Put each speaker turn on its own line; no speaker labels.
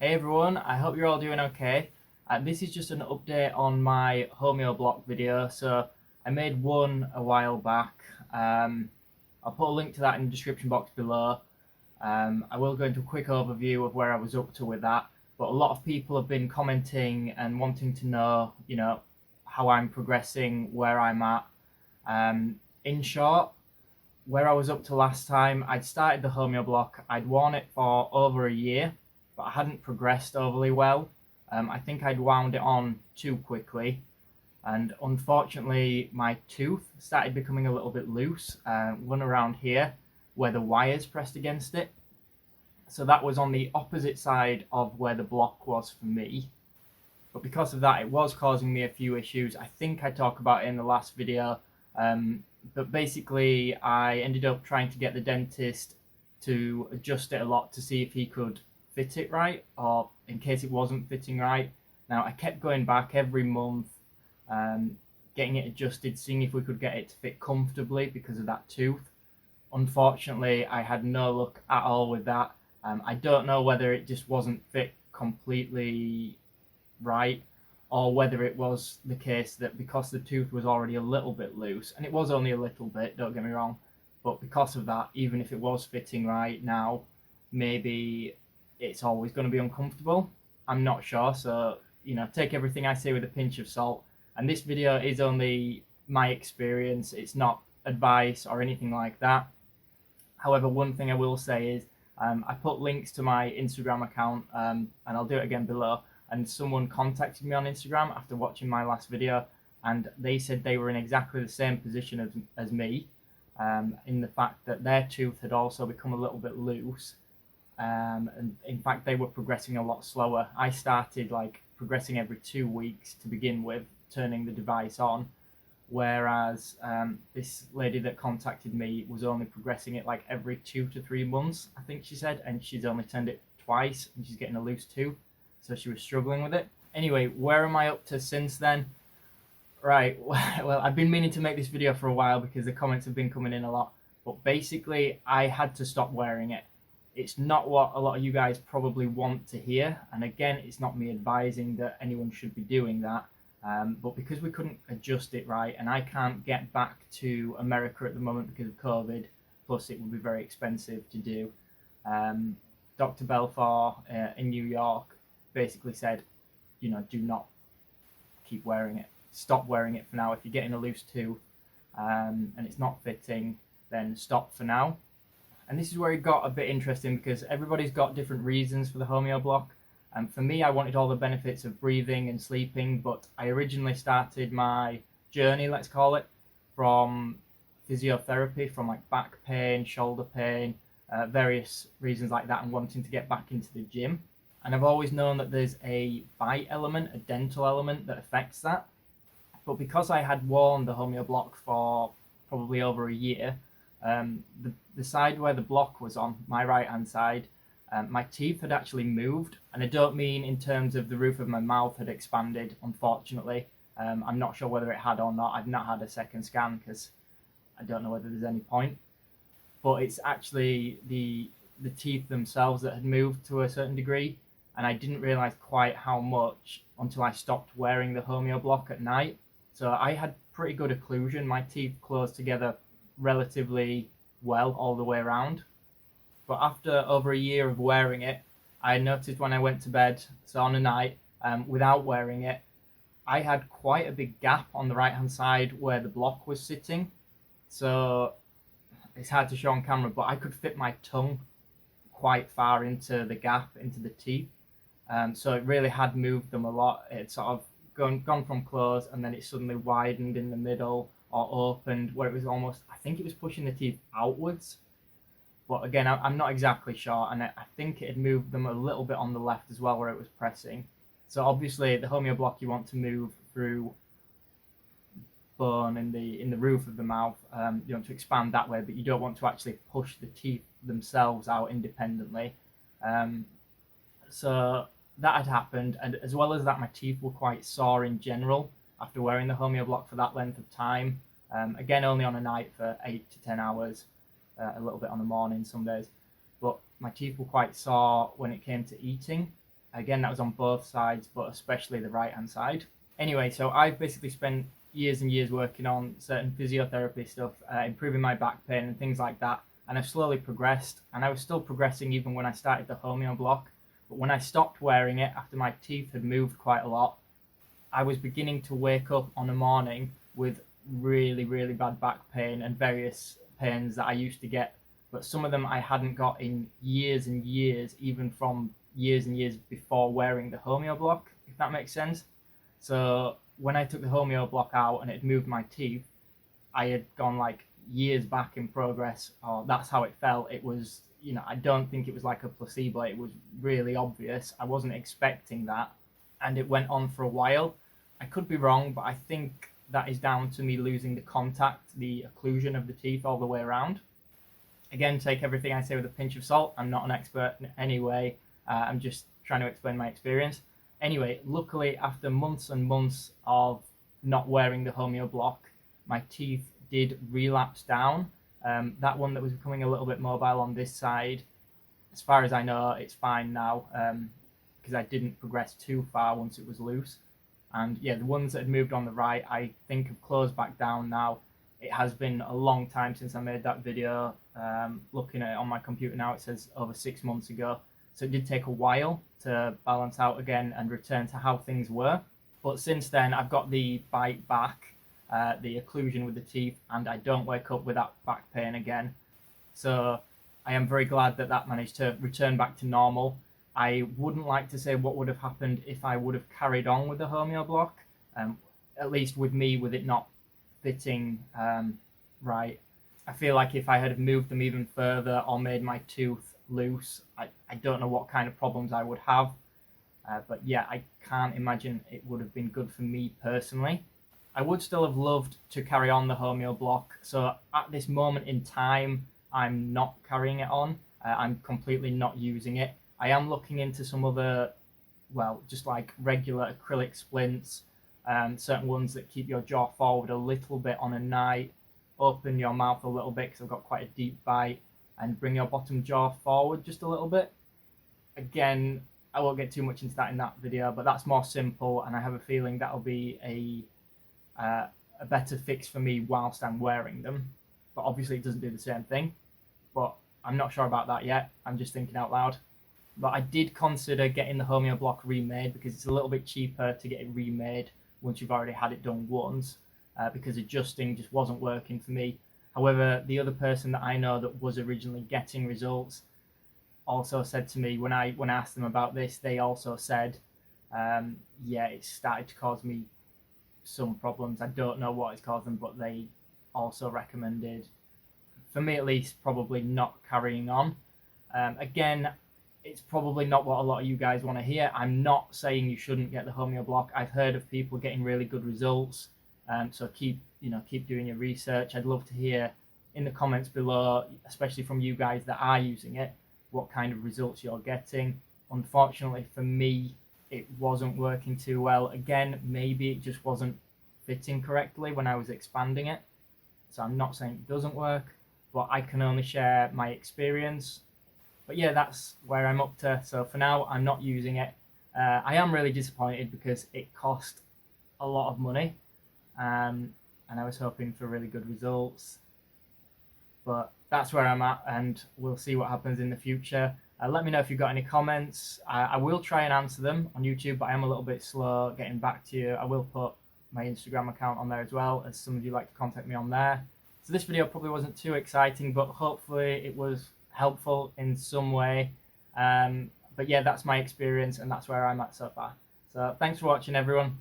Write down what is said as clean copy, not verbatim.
Hey everyone, I hope you're all doing okay. This is just an update on my Homeoblock video. So I made one a while back. I'll put a link to that in the description box below. I will go into a quick overview of where I was up to with that. But a lot of people have been commenting and wanting to know, how I'm progressing, where I'm at. In short, where I was up to last time, I'd started the Homeoblock. I'd worn it for over a year, but I hadn't progressed overly well. I think I'd wound it on too quickly, and unfortunately my tooth started becoming a little bit loose, one around here where the wire's pressed against it. So that was on the opposite side of where the block was for me. But because of that, it was causing me a few issues. I think I talked about it in the last video. But basically, I ended up trying to get the dentist to adjust it a lot to see if he could fit it right, or in case it wasn't fitting right. Now, I kept going back every month, getting it adjusted, seeing if we could get it to fit comfortably because of that tooth. Unfortunately, I had no luck at all with that. I don't know whether it just wasn't fit completely right, or whether it was the case that because the tooth was already a little bit loose, and it was only a little bit, don't get me wrong, but because of that, even if it was fitting right now, maybe it's always going to be uncomfortable. I'm not sure, so take everything I say with a pinch of salt. And this video is only my experience, it's not advice or anything like that. However, one thing I will say is I put links to my Instagram account, and I'll do it again below. And someone contacted me on Instagram after watching my last video, and they said they were in exactly the same position as me, in the fact that their tooth had also become a little bit loose, and in fact they were progressing a lot slower. I started progressing every 2 weeks to begin with, turning the device on, whereas this lady that contacted me was only progressing it every 2 to 3 months, I think she said, and she's only turned it twice, and she's getting a loose tooth. So she was struggling with it. Anyway, where am I up to since then? Right, well, I've been meaning to make this video for a while because the comments have been coming in a lot. But basically, I had to stop wearing it. It's not what a lot of you guys probably want to hear. And again, it's not me advising that anyone should be doing that. But because we couldn't adjust it right, and I can't get back to America at the moment because of COVID, plus it would be very expensive to do. Dr. Belfour in New York basically said, do not keep wearing it. Stop wearing it for now. If you're getting a loose tooth and it's not fitting, then stop for now. And this is where it got a bit interesting because everybody's got different reasons for the Homeoblock. For me, I wanted all the benefits of breathing and sleeping, but I originally started my journey, let's call it, from physiotherapy, from back pain, shoulder pain, various reasons like that, and wanting to get back into the gym. And I've always known that there's a bite element, a dental element that affects that. But because I had worn the Homeoblock for probably over a year, the side where the block was on, my right hand side, my teeth had actually moved. And I don't mean in terms of the roof of my mouth had expanded, unfortunately. I'm not sure whether it had or not. I've not had a second scan because I don't know whether there's any point. But it's actually the teeth themselves that had moved to a certain degree. And I didn't realize quite how much until I stopped wearing the Homeoblock at night. So I had pretty good occlusion. My teeth closed together relatively well all the way around. But after over a year of wearing it, I noticed when I went to bed, so on a night, without wearing it, I had quite a big gap on the right hand side where the block was sitting. So it's hard to show on camera, but I could fit my tongue quite far into the gap, into the teeth. So it really had moved them a lot. It sort of gone from closed, and then it suddenly widened in the middle or opened where it was almost, I think it was pushing the teeth outwards. But again, I'm not exactly sure, and I think it had moved them a little bit on the left as well where it was pressing. So obviously the Homeoblock you want to move through bone in the roof of the mouth. You want to expand that way, but you don't want to actually push the teeth themselves out independently. So that had happened, and as well as that, my teeth were quite sore in general after wearing the Homeoblock for that length of time. Again, only on a night for 8 to 10 hours, a little bit on the morning some days. But my teeth were quite sore when it came to eating, Again, that was on both sides, but especially the right hand side. Anyway, so I've basically spent years and years working on certain physiotherapy stuff, improving my back pain and things like that, and I've slowly progressed, and I was still progressing even when I started the Homeoblock. But when I stopped wearing it after my teeth had moved quite a lot, I was beginning to wake up on a morning with really, really bad back pain and various pains that I used to get, but some of them I hadn't got in years and years, even from years and years before wearing the Homeoblock, if that makes sense. So when I took the Homeoblock out and it moved my teeth, I had gone like years back in progress, or that's how it felt. It was, I don't think it was like a placebo. It was really obvious. I wasn't expecting that, and it went on for a while. I could be wrong, but I think that is down to me losing the contact, the occlusion of the teeth all the way around. Again, take everything I say with a pinch of salt. I'm not an expert in any way. I'm just trying to explain my experience. Anyway, luckily, after months and months of not wearing the Homeoblock, my teeth did relapse down. That one that was becoming a little bit mobile on this side, as far as I know, it's fine now, because I didn't progress too far once it was loose. And yeah, the ones that had moved on the right, I think have closed back down now. It has been a long time since I made that video. Looking at it on my computer now, it says over 6 months ago. So it did take a while to balance out again and return to how things were. But since then, I've got the bite back, the occlusion with the teeth, and I don't wake up with that back pain again. So I am very glad that that managed to return back to normal. I wouldn't like to say what would have happened if I would have carried on with the Homeoblock, at least with me, with it not fitting right. I feel like if I had moved them even further or made my tooth loose, I don't know what kind of problems I would have. But yeah, I can't imagine it would have been good for me personally. I would still have loved to carry on the Homeoblock. So at this moment in time, I'm not carrying it on. I'm completely not using it. I am looking into some other, just like regular acrylic splints, certain ones that keep your jaw forward a little bit on a night, open your mouth a little bit because I've got quite a deep bite, and bring your bottom jaw forward just a little bit. Again, I won't get too much into that in that video, but that's more simple, and I have a feeling that'll be a better fix for me whilst I'm wearing them. But obviously it doesn't do the same thing, but I'm not sure about that yet. I'm just thinking out loud. But I did consider getting the Homeoblock remade because it's a little bit cheaper to get it remade once you've already had it done once, because adjusting just wasn't working for me. However, the other person that I know that was originally getting results also said to me, when I asked them about this, they also said, yeah, it started to cause me some problems. I don't know what it's caused them, but they also recommended, for me at least, probably not carrying on. Again, it's probably not what a lot of you guys want to hear. I'm not saying you shouldn't get the Homeoblock. I've heard of people getting really good results. So keep doing your research. I'd love to hear in the comments below, especially from you guys that are using it, what kind of results you're getting. Unfortunately for me, it wasn't working too well. Again, maybe it just wasn't fitting correctly when I was expanding it. So I'm not saying it doesn't work, but I can only share my experience. But yeah, that's where I'm up to. So for now, I'm not using it. I am really disappointed because it cost a lot of money, and I was hoping for really good results. But that's where I'm at, and we'll see what happens in the future. Let me know if you've got any comments. I will try and answer them on YouTube, but I am a little bit slow getting back to you. I will put my Instagram account on there as well, as some of you like to contact me on there. So this video probably wasn't too exciting, but hopefully it was helpful in some way. But yeah, that's my experience, and that's where I'm at so far. So thanks for watching, everyone.